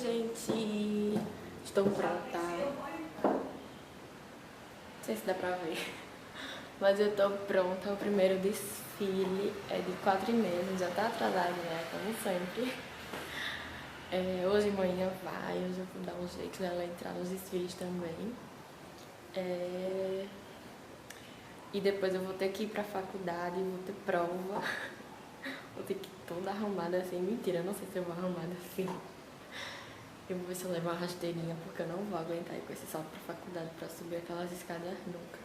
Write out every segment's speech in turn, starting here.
gente! Estou pronta. Não sei se dá pra ver, mas eu tô pronta. O primeiro desfile é de 4h30, já tá atrasado, né? Como sempre. Hoje de manhã hoje eu vou dar um jeito dela entrar nos desfiles também. E depois eu vou ter que ir pra faculdade, vou ter prova. Vou ter que ir toda arrumada assim. Mentira, eu não sei se eu vou arrumada assim. Eu vou ver se eu levo uma rasteirinha, porque eu não vou aguentar ir com esse salto pra faculdade pra subir aquelas escadas nunca.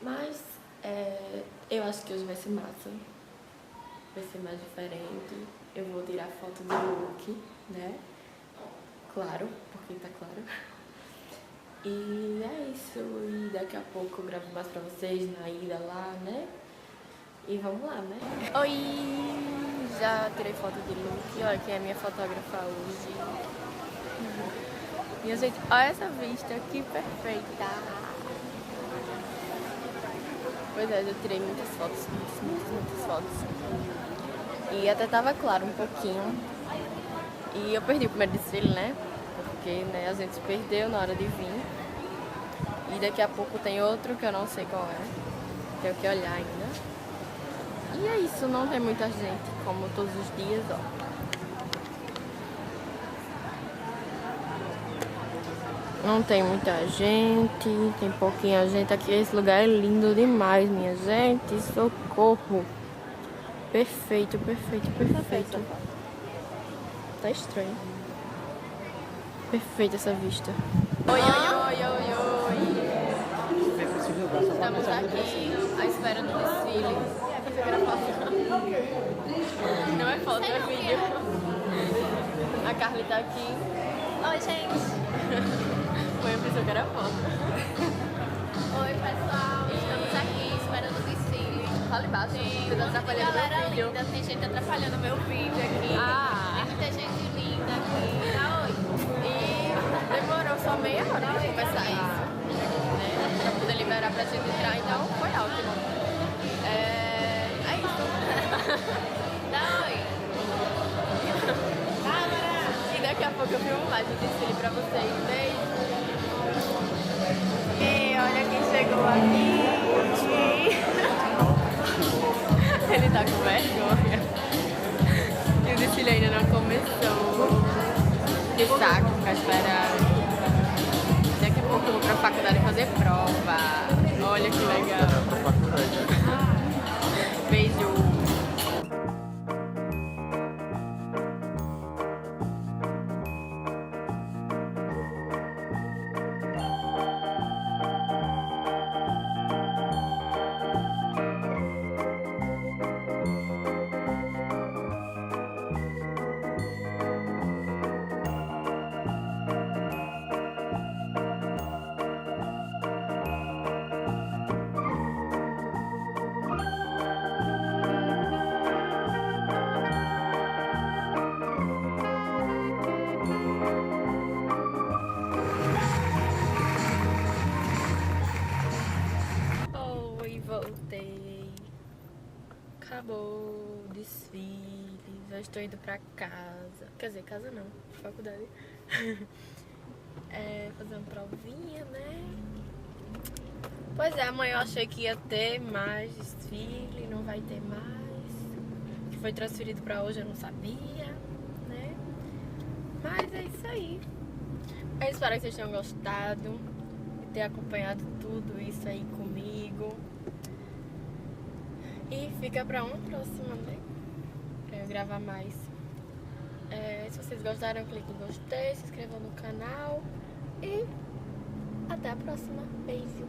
Mas eu acho que hoje vai ser massa. Vai ser mais diferente. Eu vou tirar foto do look, né? Claro, porque tá claro. E é isso. E daqui a pouco eu gravo mais pra vocês na ida lá, né? E vamos lá, né? Oi! Já tirei foto de look. Olha quem é minha fotógrafa hoje. Minha gente, olha essa vista, que perfeita! Pois é, eu tirei muitas fotos, muitas fotos. E até tava claro um pouquinho. E eu perdi o primeiro desfile, né? Porque a gente se perdeu na hora de vir. E daqui a pouco tem outro que eu não sei qual é. Tenho que olhar ainda. E é isso, não tem muita gente, como todos os dias, ó. Não tem muita gente, tem pouquinha gente aqui. Esse lugar é lindo demais, minha gente. Socorro. Perfeito, perfeito, perfeito. Tá estranho. Perfeita essa vista. Oi, oi, oi, oi, oi. Estamos aqui à espera do desfile. Não é foto, é vídeo. A Carly tá aqui. Oi, gente. Foi a pessoa que era foto. Oi, pessoal. Estamos aqui esperando o desfile. Fala embaixo. Você tá atrapalhando meu vídeo. Linda. Tem gente atrapalhando meu vídeo aqui. Tem muita gente linda aqui. Dá oi. E demorou só meia hora pra começar isso. Né? Pra poder liberar pra gente entrar, então foi ótimo. É isso. Dá oi. E daqui a pouco eu filmo mais o desfile pra vocês. Beijo. E olha quem chegou aqui. Ele tá com vergonha. E o desfile ainda não começou. Que saco ficar esperando. Daqui a pouco eu vou pra faculdade fazer prova. Olha que legal. Beijo. Voltei. Acabou o desfile. Já estou indo pra casa. Quer dizer, casa não, faculdade. Fazer uma provinha, né? Pois é, amanhã eu achei que ia ter mais desfile. Não vai ter mais. Que foi transferido pra hoje, eu não sabia, né? Mas é isso aí. Eu espero que vocês tenham gostado e ter acompanhado tudo isso aí comigo. E fica pra uma próxima, né? Pra eu gravar mais. Se vocês gostaram, clique em gostei, se inscrevam no canal. E até a próxima. Beijo!